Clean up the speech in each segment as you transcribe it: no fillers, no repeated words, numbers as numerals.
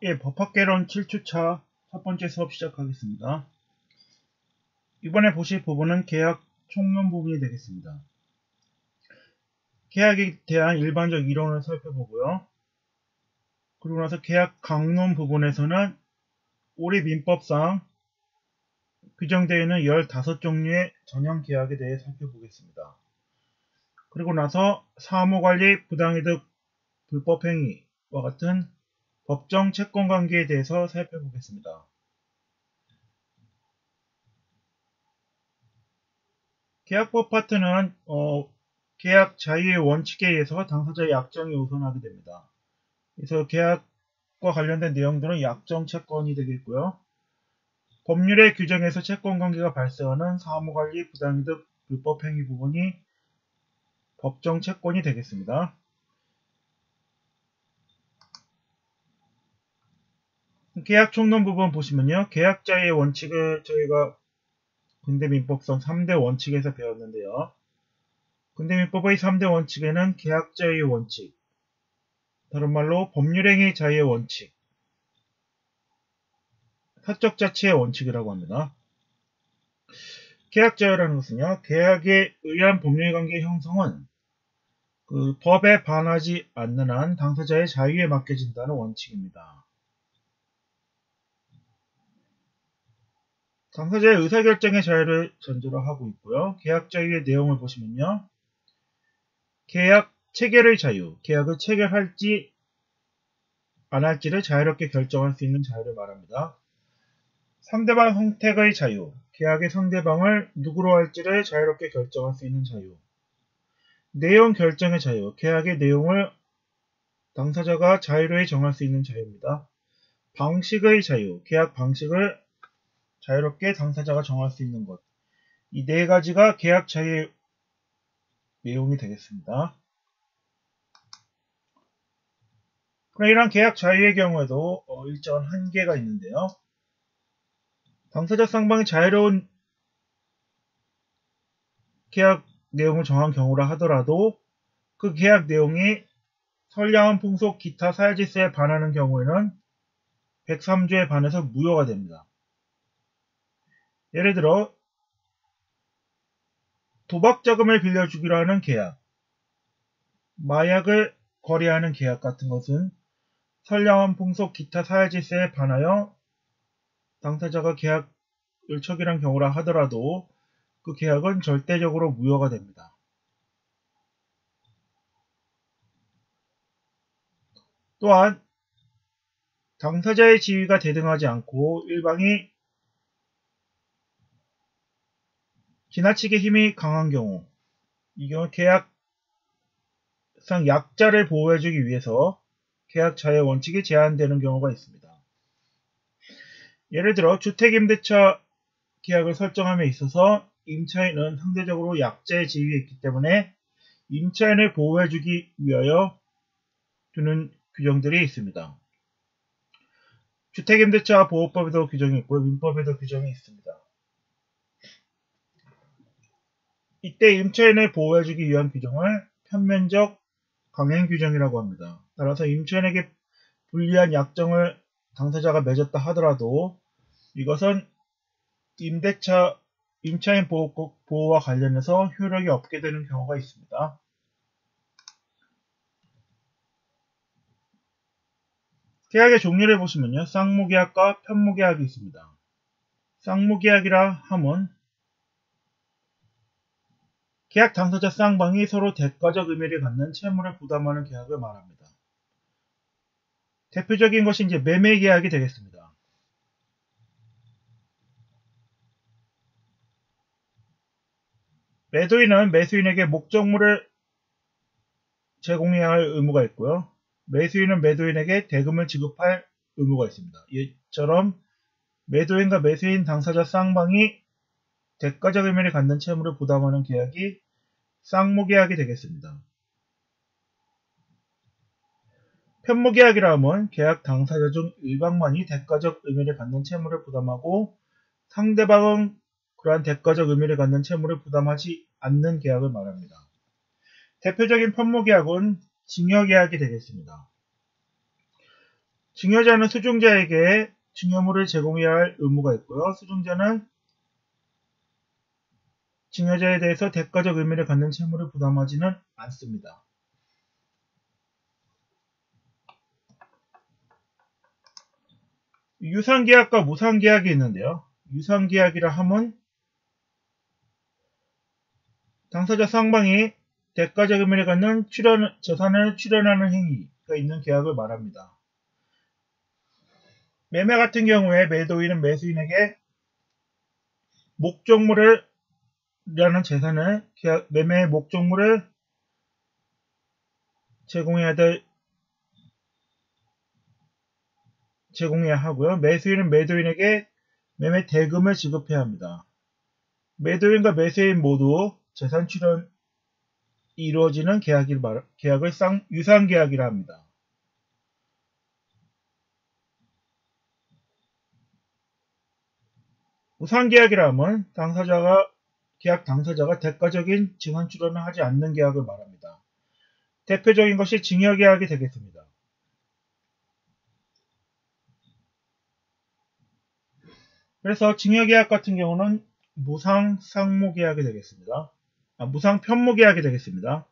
예, 법학개론 7주차 첫 번째 수업 시작하겠습니다. 이번에 보실 부분은 계약 총론 부분이 되겠습니다. 계약에 대한 일반적 이론을 살펴보고요. 그리고 나서 계약 강론 부분에서는 우리 민법상 규정되어 있는 15종류의 전형 계약에 대해 살펴보겠습니다. 그리고 나서 사무관리, 부당이득, 불법행위와 같은 법정 채권관계에 대해서 살펴보겠습니다. 계약법 파트는 계약 자유의 원칙에 의해서 당사자의 약정이 우선하게 됩니다. 그래서 계약과 관련된 내용들은 약정 채권이 되겠고요. 법률의 규정에서 채권관계가 발생하는 사무관리, 부당이득, 불법행위 부분이 법정 채권이 되겠습니다. 계약 총론 부분 보시면요. 계약 자유의 원칙을 저희가 근대민법상 3대 원칙에서 배웠는데요. 근대민법의 3대 원칙에는 계약 자유의 원칙, 다른 말로 법률행위 자유의 원칙, 사적 자치의 원칙이라고 합니다. 계약 자유라는 것은요, 계약에 의한 법률관계 형성은 그 법에 반하지 않는 한 당사자의 자유에 맡겨진다는 원칙입니다. 당사자의 의사결정의 자유를 전제로 하고 있고요. 계약 자유의 내용을 보시면요, 계약 체결의 자유, 계약을 체결할지 안 할지를 자유롭게 결정할 수 있는 자유를 말합니다. 상대방 선택의 자유, 계약의 상대방을 누구로 할지를 자유롭게 결정할 수 있는 자유. 내용 결정의 자유, 계약의 내용을 당사자가 자유로이 정할 수 있는 자유입니다. 방식의 자유, 계약 방식을 자유롭게 당사자가 정할 수 있는 것. 이 네 가지가 계약 자유의 내용이 되겠습니다. 그럼 이런 계약 자유의 경우에도 일정한 한계가 있는데요. 당사자 쌍방이 자유로운 계약 내용을 정한 경우라 하더라도 그 계약 내용이 선량한 풍속, 기타 사회질서에 반하는 경우에는 103조에 반해서 무효가 됩니다. 예를 들어 도박자금을 빌려주기로 하는 계약, 마약을 거래하는 계약 같은 것은 선량한 풍속, 기타 사회질서에 반하여 당사자가 계약을 처결한 경우라 하더라도 그 계약은 절대적으로 무효가 됩니다. 또한 당사자의 지위가 대등하지 않고 일방이 지나치게 힘이 강한 경우, 이 경우 계약상 약자를 보호해주기 위해서 계약 자유의 원칙이 제한되는 경우가 있습니다. 예를 들어 주택임대차 계약을 설정함에 있어서 임차인은 상대적으로 약자의 지위에 있기 때문에 임차인을 보호해주기 위하여 두는 규정들이 있습니다. 주택임대차 보호법에도 규정이 있고요. 민법에도 규정이 있습니다. 이때 임차인을 보호해주기 위한 규정을 편면적 강행 규정이라고 합니다. 따라서 임차인에게 불리한 약정을 당사자가 맺었다 하더라도 이것은 임차인 보호와 관련해서 효력이 없게 되는 경우가 있습니다. 계약의 종류를 보시면요. 쌍무계약과 편무계약이 있습니다. 쌍무계약이라 함은 계약 당사자 쌍방이 서로 대가적 의미를 갖는 채무를 부담하는 계약을 말합니다. 대표적인 것이 이제 매매계약이 되겠습니다. 매도인은 매수인에게 목적물을 제공해야 할 의무가 있고요. 매수인은 매도인에게 대금을 지급할 의무가 있습니다. 이처럼 매도인과 매수인 당사자 쌍방이 대가적 의미를 갖는 채무를 부담하는 계약이 쌍무계약이 되겠습니다. 편무계약이라 함은 계약 당사자 중 일방만이 대가적 의미를 갖는 채무를 부담하고 상대방은 그러한 대가적 의미를 갖는 채무를 부담하지 않는 계약을 말합니다. 대표적인 편무계약은 징여계약이 되겠습니다. 증여자는 수증자에게 증여물을 제공해야 할 의무가 있고요. 수증자는 증여자에 대해서 대가적 의미를 갖는 채무를 부담하지는 않습니다. 유상계약과 무상계약이 있는데요. 유상계약이라 함은 당사자 쌍방이 대가적 의미를 갖는 재산을 출연하는 행위가 있는 계약을 말합니다. 매매 같은 경우에 매도인은 매수인에게 목적물을 라는 재산을 매매의 목적물을 제공해야 하고요. 매수인은 매도인에게 매매 대금을 지급해야 합니다. 매도인과 매수인 모두 재산 출연이 이루어지는 계약을 유상계약이라 합니다. 무상계약이라 함은 계약 당사자가 대가적인 재산 출연을 하지 않는 계약을 말합니다. 대표적인 것이 증여계약이 되겠습니다. 그래서 증여계약 같은 경우는 무상상무계약이 되겠습니다. 무상편무계약이 되겠습니다.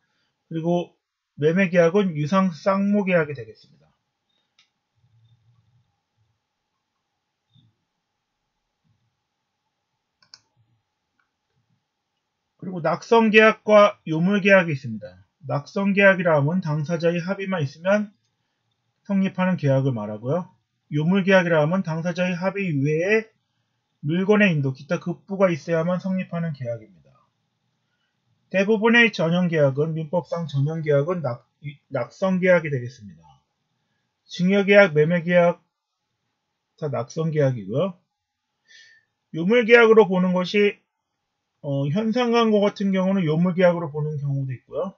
그리고 매매계약은 유상쌍무계약이 되겠습니다. 그리고 낙성계약과 요물계약이 있습니다. 낙성계약이라 함은 당사자의 합의만 있으면 성립하는 계약을 말하고요. 요물계약이라 함은 당사자의 합의 이외에 물건의 인도, 기타 급부가 있어야만 성립하는 계약입니다. 대부분의 전형계약은 민법상 전형계약은 낙성계약이 되겠습니다. 증여계약, 매매계약 다 낙성계약이고요. 요물계약으로 보는 것이 현상광고 같은 경우는 요물계약으로 보는 경우도 있고요.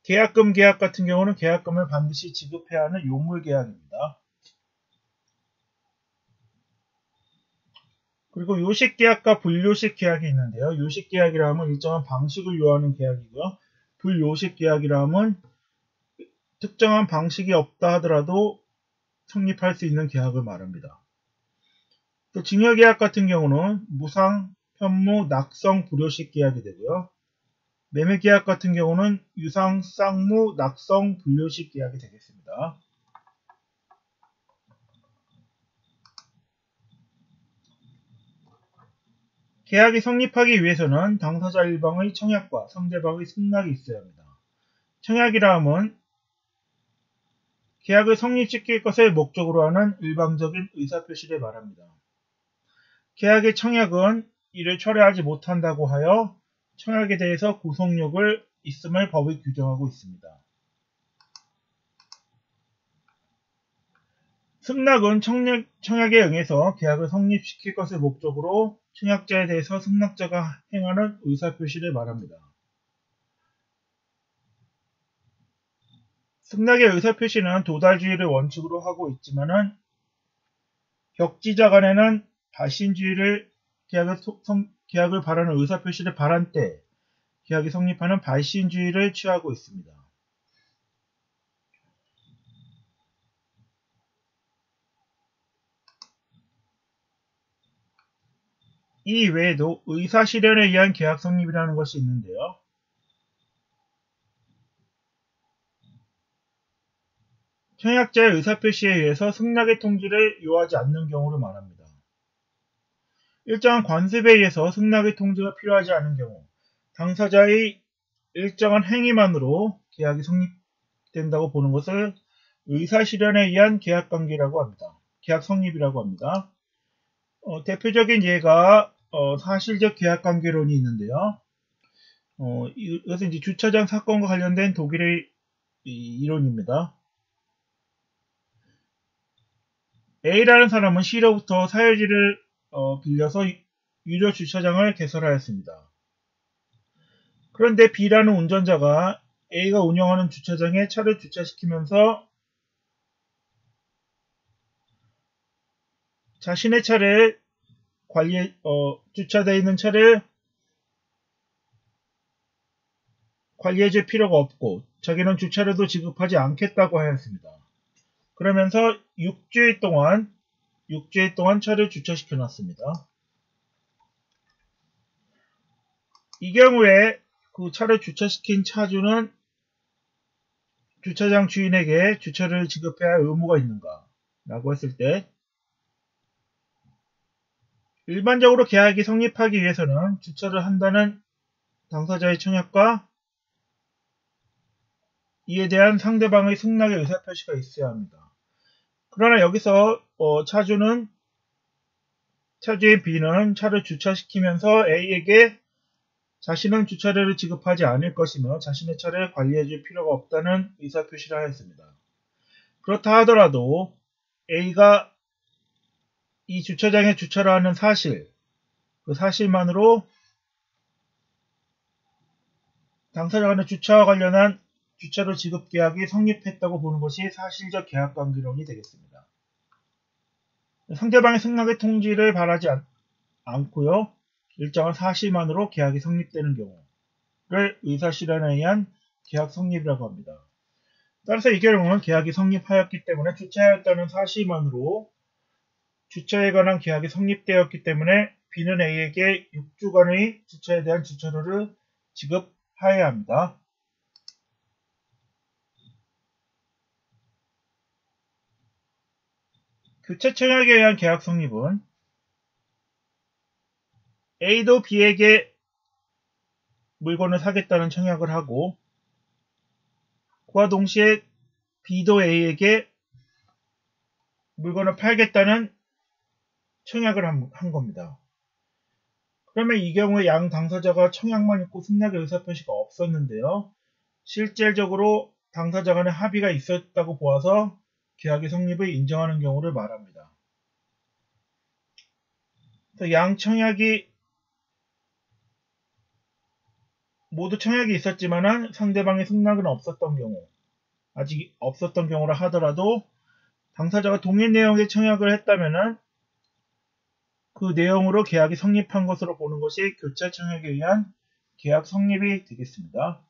계약금 계약 같은 경우는 계약금을 반드시 지급해야 하는 요물계약입니다. 그리고 요식계약과 불요식계약이 있는데요. 요식계약이라 하면 일정한 방식을 요하는 계약이고요. 불요식계약이라 하면 특정한 방식이 없다 하더라도 성립할 수 있는 계약을 말합니다. 또 증여계약 같은 경우는 무상, 편무, 낙성, 불요식 계약이 되고요. 매매계약 같은 경우는 유상, 쌍무, 낙성, 불요식 계약이 되겠습니다. 계약이 성립하기 위해서는 당사자 일방의 청약과 상대방의 승낙이 있어야 합니다. 청약이라 함은 계약을 성립시킬 것을 목적으로 하는 일방적인 의사표시를 말합니다. 계약의 청약은 이를 철회하지 못한다고 하여 청약에 대해서 구속력을 있음을 법이 규정하고 있습니다. 승낙은 청약에 응해서 계약을 성립시킬 것을 목적으로 청약자에 대해서 승낙자가 행하는 의사표시를 말합니다. 승낙의 의사표시는 도달주의를 원칙으로 하고 있지만은 격지자 간에는 발신주의를 계약을 바라는 의사표시를 바란 때 계약이 성립하는 발신주의를 취하고 있습니다. 이 외에도 의사실현에 의한 계약 성립이라는 것이 있는데요. 청약자의 의사표시에 의해서 승낙의 통지를 요하지 않는 경우를 말합니다. 일정한 관습에 의해서 승낙의 통지가 필요하지 않은 경우, 당사자의 일정한 행위만으로 계약이 성립된다고 보는 것을 의사실현에 의한 계약관계라고 합니다. 계약 성립이라고 합니다. 대표적인 예가 사실적 계약관계론이 있는데요. 이것은 이제 주차장 사건과 관련된 독일의 이론입니다. A라는 사람은 C로부터 사유지를 빌려서 유료 주차장을 개설하였습니다. 그런데 B라는 운전자가 A가 운영하는 주차장에 차를 주차시키면서 자신의 차를 주차되어 있는 차를 관리해줄 필요가 없고 자기는 주차료도 지급하지 않겠다고 하였습니다. 그러면서 6주일 동안 차를 주차시켜 놨습니다. 이 경우에 그 차를 주차시킨 차주는 주차장 주인에게 주차를 지급해야 할 의무가 있는가? 라고 했을 때 일반적으로 계약이 성립하기 위해서는 주차를 한다는 당사자의 청약과 이에 대한 상대방의 승낙의 의사표시가 있어야 합니다. 그러나 여기서 차주인 B는 차를 주차시키면서 A에게 자신은 주차료를 지급하지 않을 것이며 자신의 차를 관리해줄 필요가 없다는 의사표시를 하였습니다. 그렇다 하더라도 A가 이 주차장에 주차를 하는 그 사실만으로 당사자 간의 주차와 관련한 주차료 지급 계약이 성립했다고 보는 것이 사실적 계약관계론이 되겠습니다. 상대방의 승낙의 통지를 바라지 않고요. 일정한 사실만으로 계약이 성립되는 경우를 의사실현에 의한 계약 성립이라고 합니다. 따라서 이 경우는 계약이 성립하였기 때문에 주차하였다는 사실만으로 주차에 관한 계약이 성립되었기 때문에 B는 A에게 6주간의 주차에 대한 주차료를 지급하여야 합니다. 교체 청약에 의한 계약 성립은 A도 B에게 물건을 사겠다는 청약을 하고 그와 동시에 B도 A에게 물건을 팔겠다는 청약을 한 겁니다. 그러면 이 경우에 양 당사자가 청약만 있고 승낙의 의사표시가 없었는데요. 실질적으로 당사자 간의 합의가 있었다고 보아서 계약의 성립을 인정하는 경우를 말합니다. 양 청약이 모두 청약이 있었지만 상대방의 승낙은 없었던 경우, 아직 없었던 경우라 하더라도 당사자가 동일 내용의 청약을 했다면 그 내용으로 계약이 성립한 것으로 보는 것이 교체 청약에 의한 계약 성립이 되겠습니다.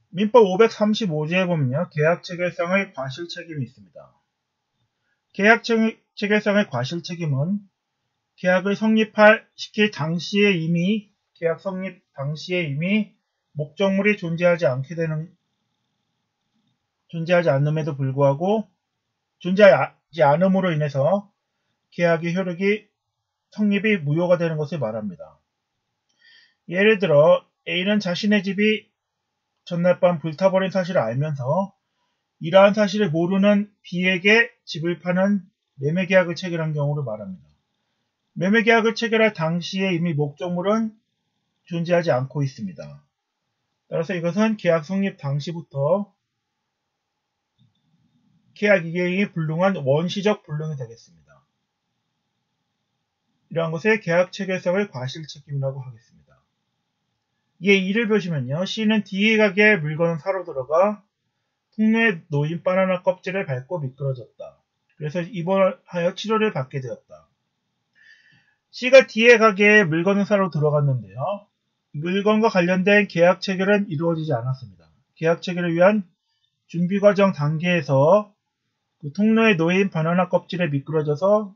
민법 535조에 보면요. 계약 체결상의 과실 책임이 있습니다. 계약 체결상의 과실 책임은 계약을 시킬 당시에 계약 성립 당시에 이미 목적물이 존재하지 않음에도 불구하고 존재하지 않음으로 인해서 계약의 성립이 무효가 되는 것을 말합니다. 예를 들어 A는 자신의 집이 전날 밤 불타버린 사실을 알면서 이러한 사실을 모르는 B에게 집을 파는 매매계약을 체결한 경우를 말합니다. 매매계약을 체결할 당시에 이미 목적물은 존재하지 않고 있습니다. 따라서 이것은 계약 성립 당시부터 계약 이행이 불능한 원시적 불능이 되겠습니다. 이러한 것을 계약 체결상의 과실 책임이라고 하겠습니다. 이에 2를 보시면요. C는 D의 가게에 물건을 사러 들어가 통로에 놓인 바나나 껍질을 밟고 미끄러졌다. 그래서 입원하여 치료를 받게 되었다. C가 D의 가게에 물건을 사러 들어갔는데요. 물건과 관련된 계약 체결은 이루어지지 않았습니다. 계약 체결을 위한 준비 과정 단계에서 그 통로에 놓인 바나나 껍질에 미끄러져서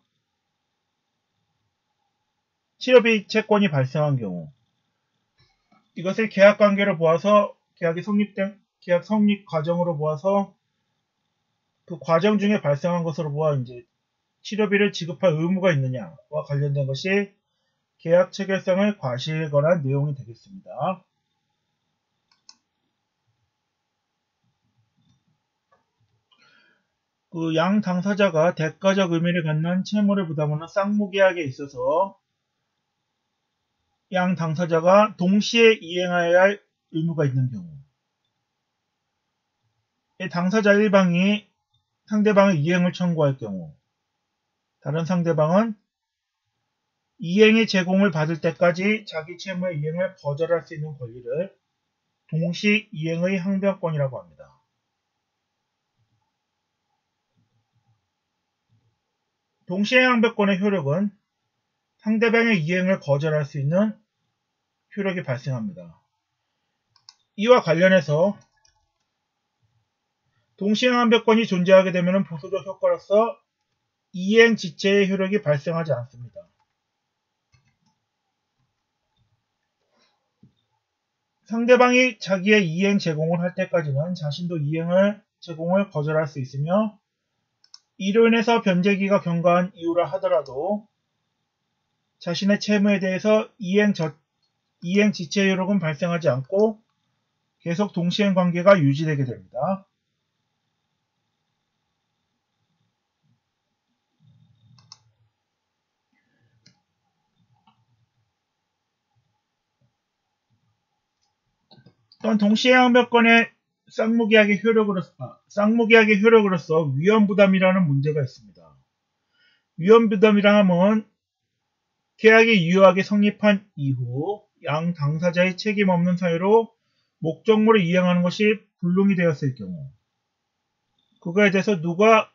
치료비 채권이 발생한 경우 이것을 계약 관계로 보아서 계약 성립 과정으로 보아서 그 과정 중에 발생한 것으로 보아 이제 치료비를 지급할 의무가 있느냐와 관련된 것이 계약 체결상의 과실에 관한 내용이 되겠습니다. 그 양 당사자가 대가적 의미를 갖는 채무를 부담하는 쌍무계약에 있어서 양 당사자가 동시에 이행해야 할 의무가 있는 경우 당사자 1방이 상대방의 이행을 청구할 경우 다른 상대방은 이행의 제공을 받을 때까지 자기 채무의 이행을 거절할 수 있는 권리를 동시 이행의 항변권이라고 합니다. 동시행 항변권의 효력은 상대방의 이행을 거절할 수 있는 효력이 발생합니다. 이와 관련해서 동시행완벽권이 존재하게 되면 보수적 효과로서 이행 지체의 효력이 발생하지 않습니다. 상대방이 자기의 이행 제공을 할 때까지는 자신도 이행을 제공을 거절할 수 있으며 이로 인해서 변제기가 경과한 이유라 하더라도 자신의 채무에 대해서 이행 지체 효력은 발생하지 않고 계속 동시행 관계가 유지되게 됩니다. 또한 동시행완벽권의 쌍무계약의 효력으로서 위험부담이라는 문제가 있습니다. 위험부담이라 함은 계약이 유효하게 성립한 이후 양 당사자의 책임 없는 사유로 목적물을 이행하는 것이 불능이 되었을 경우 그거에 대해서 누가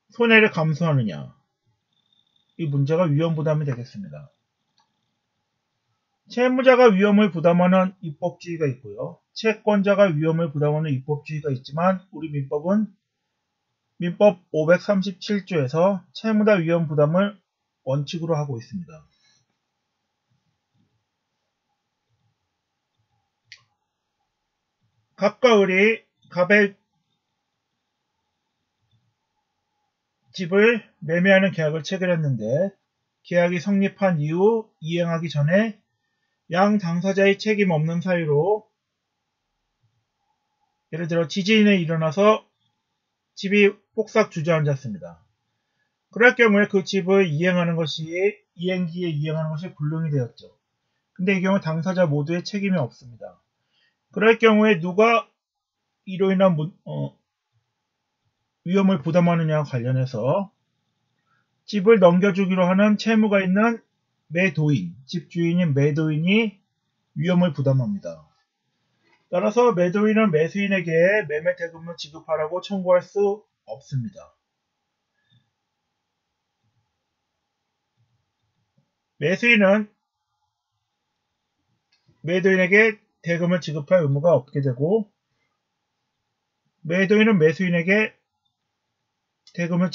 손해를 감수하느냐, 이 문제가 위험부담이 되겠습니다. 채무자가 위험을 부담하는 입법주의가 있고요. 채권자가 위험을 부담하는 입법주의가 있지만 우리 민법은 민법 537조에서 채무자 위험 부담을 원칙으로 하고 있습니다. 갑과 을이 갑의 집을 매매하는 계약을 체결했는데 계약이 성립한 이후 이행하기 전에 양 당사자의 책임 없는 사유로 예를 들어 지진이 일어나서 집이 폭삭 주저앉았습니다. 그럴 경우에 그 집을 이행기에 이행하는 것이 불능이 되었죠. 근데 이 경우 당사자 모두의 책임이 없습니다. 그럴 경우에 누가 이로 인한 위험을 부담하느냐와 관련해서 집을 넘겨주기로 하는 채무가 있는 매도인, 집주인인 매도인이 위험을 부담합니다. 따라서 매도인은 매수인에게 매매 대금을 지급하라고 청구할 수 없습니다. 매수인은 매도인에게 대금을 지급할 의무가 없게 되고 매도인은 매수인에게 대금을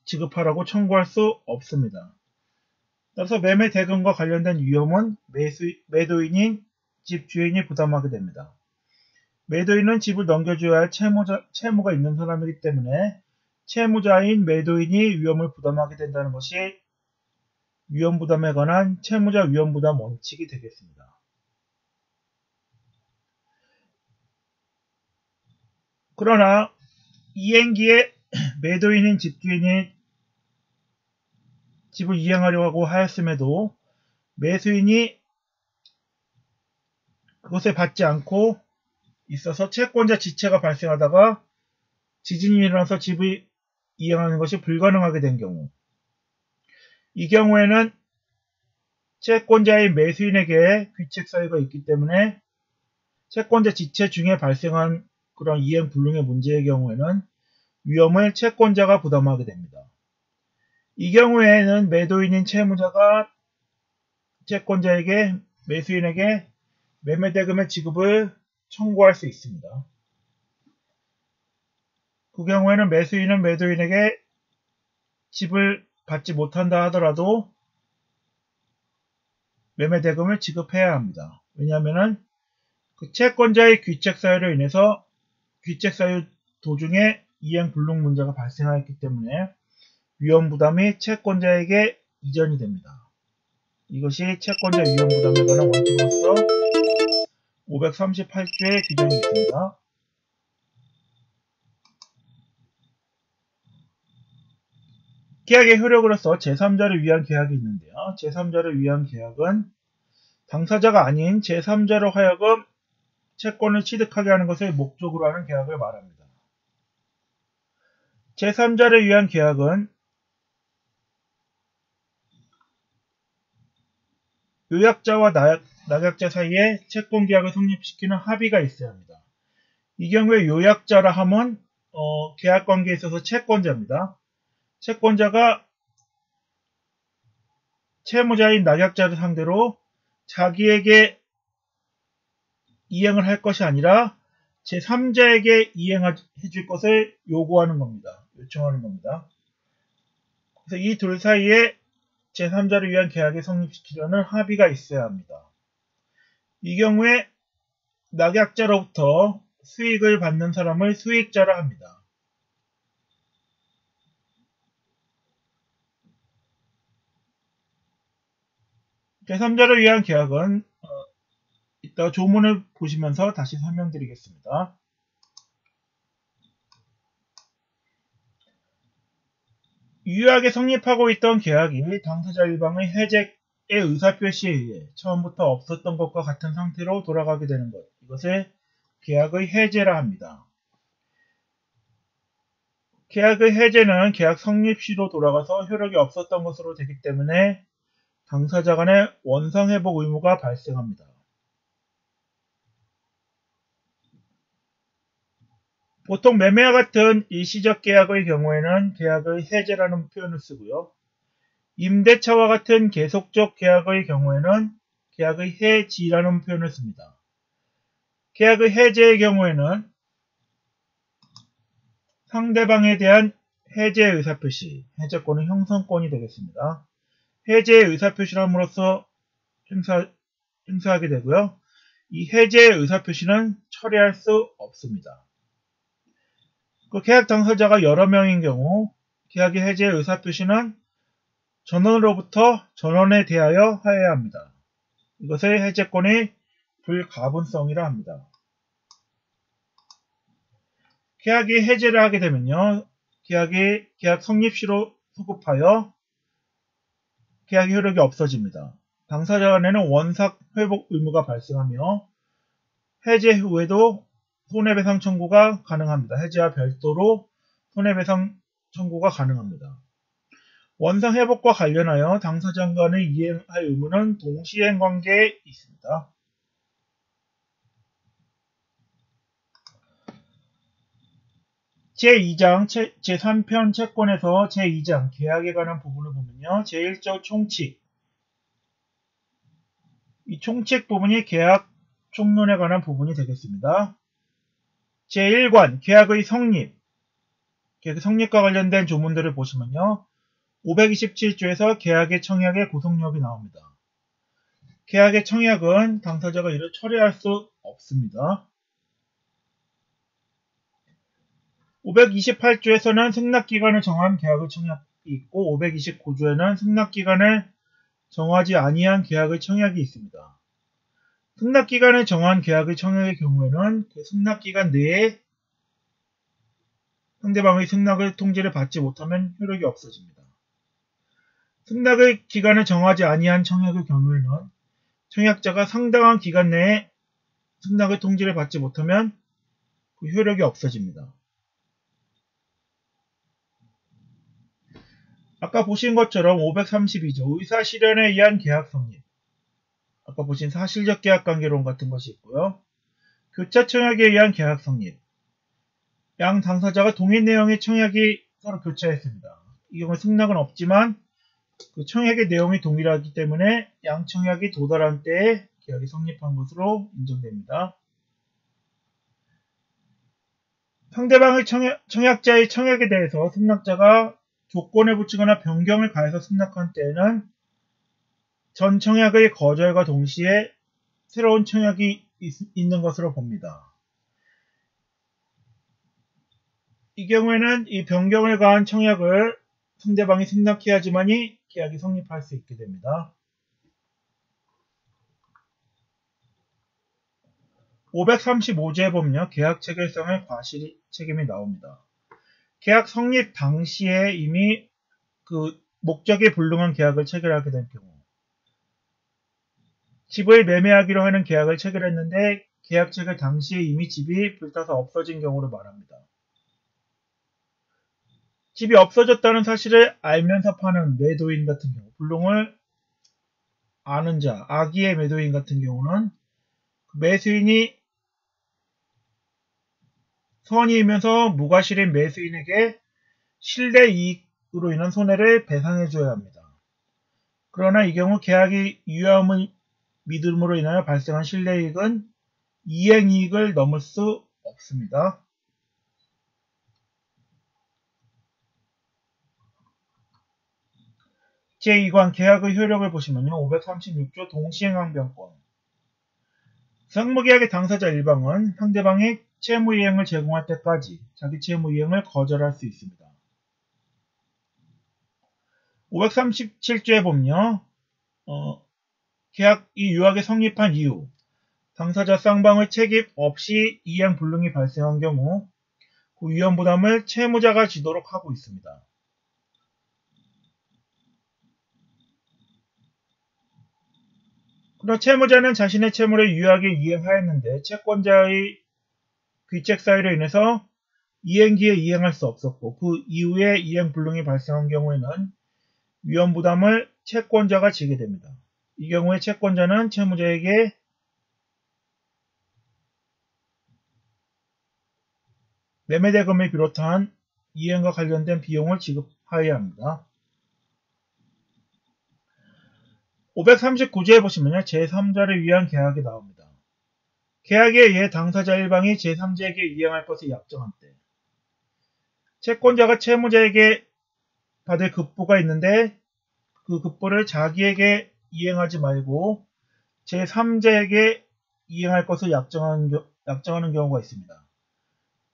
지급하라고 청구할 수 없습니다. 따라서 매매 대금과 관련된 위험은 매도인인 집주인이 부담하게 됩니다. 매도인은 집을 넘겨줘야 할 채무가 있는 사람이기 때문에 채무자인 매도인이 위험을 부담하게 된다는 것이 위험부담에 관한 채무자 위험부담 원칙이 되겠습니다. 그러나 이행기에 매도인인 집주인이 집을 이행하려고 하였음에도 매수인이 그것을 받지 않고 있어서 채권자 지체가 발생하다가 지진이 일어나서 집을 이행하는 것이 불가능하게 된 경우 이 경우에는 채권자의 매수인에게 귀책 사유가 있기 때문에 채권자 지체 중에 발생한 그런 이행 불능의 문제의 경우에는 위험을 채권자가 부담하게 됩니다. 이 경우에는 매도인인 채무자가 채권자에게 매수인에게 매매대금의 지급을 청구할 수 있습니다. 그 경우에는 매수인은 매도인에게 집을 받지 못한다 하더라도 매매대금을 지급해야 합니다. 왜냐하면 그 채권자의 귀책사유로 인해서 귀책사유 도중에 이행불능 문제가 발생하였기 때문에 위험부담이 채권자에게 이전이 됩니다. 이것이 채권자 위험부담에 관한 원칙으로서 538조의 규정이 있습니다. 계약의 효력으로서 제3자를 위한 계약이 있는데요. 제3자를 위한 계약은 당사자가 아닌 제3자로 하여금 채권을 취득하게 하는 것을 목적으로 하는 계약을 말합니다. 제3자를 위한 계약은 요약자와 낙약자 사이에 채권계약을 성립시키는 합의가 있어야 합니다. 이 경우에 요약자라 함은 계약관계에 있어서 채권자입니다. 채권자가 채무자인 낙약자를 상대로 자기에게 이행을 할 것이 아니라 제3자에게 이행해 줄 것을 요구하는 겁니다. 요청하는 겁니다. 그래서 이 둘 사이에 제3자를 위한 계약을 성립시키려는 합의가 있어야 합니다. 이 경우에 낙약자로부터 수익을 받는 사람을 수익자라 합니다. 제3자를 위한 계약은 이따 조문을 보시면서 다시 설명드리겠습니다. 유효하게 성립하고 있던 계약이 당사자 일방의 해제의 의사표시에 의해 처음부터 없었던 것과 같은 상태로 돌아가게 되는 것, 이것을 계약의 해제라 합니다. 계약의 해제는 계약 성립 시로 돌아가서 효력이 없었던 것으로 되기 때문에 당사자 간의 원상회복 의무가 발생합니다. 보통 매매와 같은 일시적 계약의 경우에는 계약의 해제라는 표현을 쓰고요. 임대차와 같은 계속적 계약의 경우에는 계약의 해지라는 표현을 씁니다. 계약의 해제의 경우에는 상대방에 대한 해제 의사표시, 해제권은 형성권이 되겠습니다. 해제의 의사표시를 함으로써 행사하게 되고요. 이 해제의 의사표시는 철회할 수 없습니다. 그 계약 당사자가 여러 명인 경우 계약의 해제 의사표시는 전원으로부터 전원에 대하여 하여야 합니다. 이것을 해제권의 불가분성이라 합니다. 계약이 해제를 하게 되면요. 계약 성립시로 소급하여 계약의 효력이 없어집니다. 당사자 간에는 원삭 회복 의무가 발생하며 해제 후에도 손해배상 청구가 가능합니다. 해제와 별도로 손해배상 청구가 가능합니다. 원상 회복과 관련하여 당사자 간의 이행할 의무는 동시행 관계에 있습니다. 제2장 제3편 채권에서 제2장 계약에 관한 부분을 보면요. 제1절 총칙, 이 총칙 부분이 계약 총론에 관한 부분이 되겠습니다. 제1관 계약의 성립, 계약의 성립과 관련된 조문들을 보시면요. 527조에서 계약의 청약의 구속력이 나옵니다. 계약의 청약은 당사자가 이를 철회할 수 없습니다. 528조에서는 승낙기간을 정한 계약의 청약이 있고 529조에는 승낙기간을 정하지 아니한 계약의 청약이 있습니다. 승낙기간을 정한 계약의 청약의 경우에는 그 승낙기간 내에 상대방의 승낙의 통지를 받지 못하면 효력이 없어집니다. 승낙의 기간을 정하지 아니한 청약의 경우에는 청약자가 상당한 기간 내에 승낙의 통지를 받지 못하면 그 효력이 없어집니다. 아까 보신 것처럼 532조 의사실현에 의한 계약 성립, 아까 보신 사실적 계약관계론 같은 것이 있고요. 교차 청약에 의한 계약 성립, 양 당사자가 동일 내용의 청약이 서로 교차했습니다. 이 경우 승낙은 없지만 그 청약의 내용이 동일하기 때문에 양 청약이 도달한 때에 계약이 성립한 것으로 인정됩니다. 상대방의 청약자의 청약에 대해서 승낙자가 조건을 붙이거나 변경을 가해서 승낙한 때에는 전 청약의 거절과 동시에 새로운 청약이 있는 것으로 봅니다. 이 경우에는 이 변경을 가한 청약을 상대방이 승낙해야지만이 계약이 성립할 수 있게 됩니다. 535조에 보면요. 계약 체결성의 과실 책임이 나옵니다. 계약 성립 당시에 이미 그 목적에 불능한 계약을 체결하게 된 경우, 집을 매매하기로 하는 계약을 체결했는데 계약 체결 당시에 이미 집이 불타서 없어진 경우를 말합니다. 집이 없어졌다는 사실을 알면서 파는 매도인 같은 경우, 불능을 아는 자, 악의의 매도인 같은 경우는 매수인이 선의이면서 무과실인 매수인에게 실내 이익 이행으로 인한 손해를 배상해 줘야 합니다. 그러나 이 경우 계약이 유효함을 믿음으로 인하여 발생한 실내이익은 이행이익을 넘을 수 없습니다. 제2관 계약의 효력을 보시면요. 536조 동시행항변권. 상무계약의 당사자 일방은 상대방이 채무이행을 제공할 때까지 자기 채무이행을 거절할 수 있습니다. 537조에 보면요. 계약이 유하게 성립한 이후 당사자 쌍방의 책임 없이 이행 불능이 발생한 경우 그 위험 부담을 채무자가 지도록 하고 있습니다. 그러나 채무자는 자신의 채무를 유하게 이행하였는데 채권자의 귀책 사유로 인해서 이행기에 이행할 수 없었고 그 이후에 이행 불능이 발생한 경우에는 위험 부담을 채권자가 지게 됩니다. 이 경우에 채권자는 채무자에게 매매대금을 비롯한 이행과 관련된 비용을 지급하여야 합니다. 539조에 보시면요. 제3자를 위한 계약이 나옵니다. 계약에 의해 당사자 일방이 제3자에게 이행할 것을 약정한 때 채권자가 채무자에게 받을 급부가 있는데 그 급부를 자기에게 이행하지 말고 제3자에게 이행할 것을 약정하는 경우가 있습니다.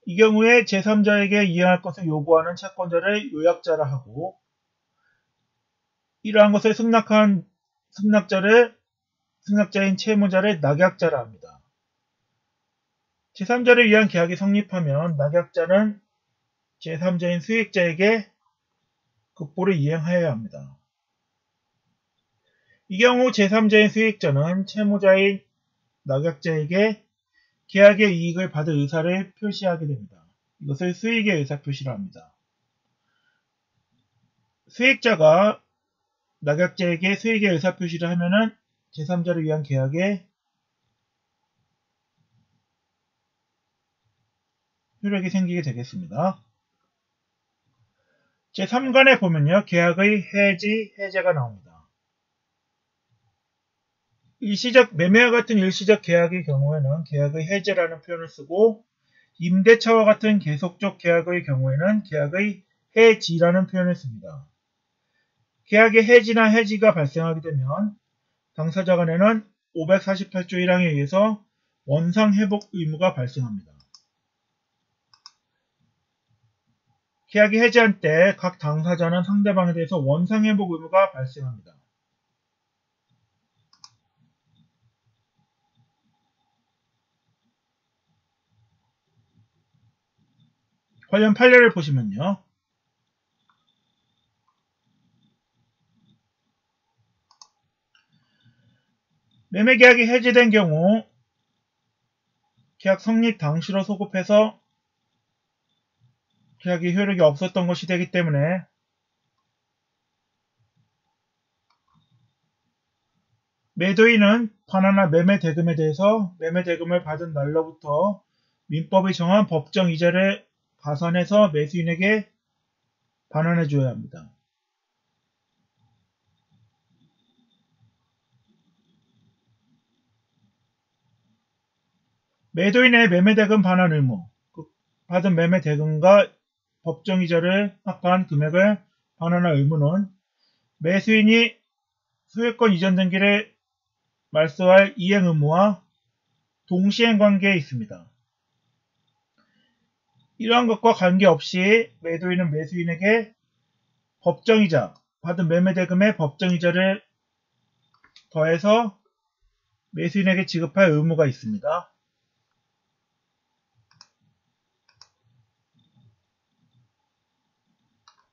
이 경우에 제3자에게 이행할 것을 요구하는 채권자를 요약자라 하고 이러한 것을 승낙자인 채무자를 낙약자라 합니다. 제3자를 위한 계약이 성립하면 낙약자는 제3자인 수익자에게 급부를 이행하여야 합니다. 이 경우 제3자인 수익자는 채무자인 낙약자에게 계약의 이익을 받을 의사를 표시하게 됩니다. 이것을 수익의 의사표시라 합니다. 수익자가 낙약자에게 수익의 의사표시를 하면은 제3자를 위한 계약에 효력이 생기게 되겠습니다. 제3관에 보면요. 계약의 해제가 나옵니다. 매매와 같은 일시적 계약의 경우에는 계약의 해제라는 표현을 쓰고 임대차와 같은 계속적 계약의 경우에는 계약의 해지라는 표현을 씁니다. 계약의 해지나 해지가 발생하게 되면 당사자 간에는 548조 1항에 의해서 원상회복 의무가 발생합니다. 계약이 해지한 때 각 당사자는 상대방에 대해서 원상회복 의무가 발생합니다. 관련 판례를 보시면요. 매매계약이 해지된 경우 계약 성립 당시로 소급해서 계약이 효력이 없었던 것이 되기 때문에 매도인은 반환나 매매대금에 대해서 매매대금을 받은 날로부터 민법이 정한 법정 이자를 가산해서 매수인에게 반환해 줘야 합니다. 매도인의 매매대금 반환 의무, 받은 매매대금과 법정이자를 합한 금액을 반환할 의무는 매수인이 소유권 이전 등기를 말소할 이행 의무와 동시행 관계에 있습니다. 이러한 것과 관계없이 매도인은 매수인에게 법정이자, 받은 매매대금의 법정이자를 더해서 매수인에게 지급할 의무가 있습니다.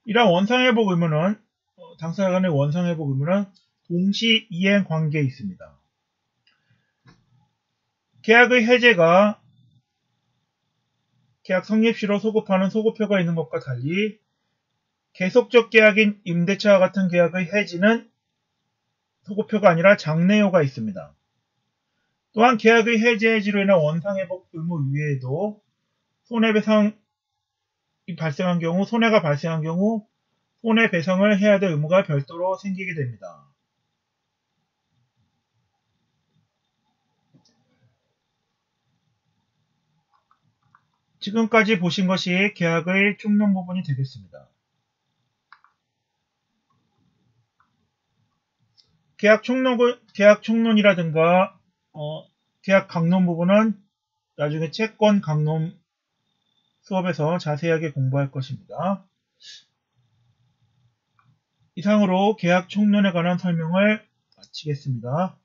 이러한 원상회복 의무는 당사자 간의 원상회복 의무는 동시 이행 관계에 있습니다. 계약의 해제가 계약 성립시로 소급하는 소급표가 있는 것과 달리 계속적 계약인 임대차와 같은 계약의 해지는 소급표가 아니라 장래효가 있습니다. 또한 계약의 해지로 인한 원상회복 의무 외에도 손해가 발생한 경우 손해 배상을 해야 될 의무가 별도로 생기게 됩니다. 지금까지 보신 것이 계약의 총론 부분이 되겠습니다. 계약 총론이라든가 계약 강론 부분은 나중에 채권 강론 수업에서 자세하게 공부할 것입니다. 이상으로 계약 총론에 관한 설명을 마치겠습니다.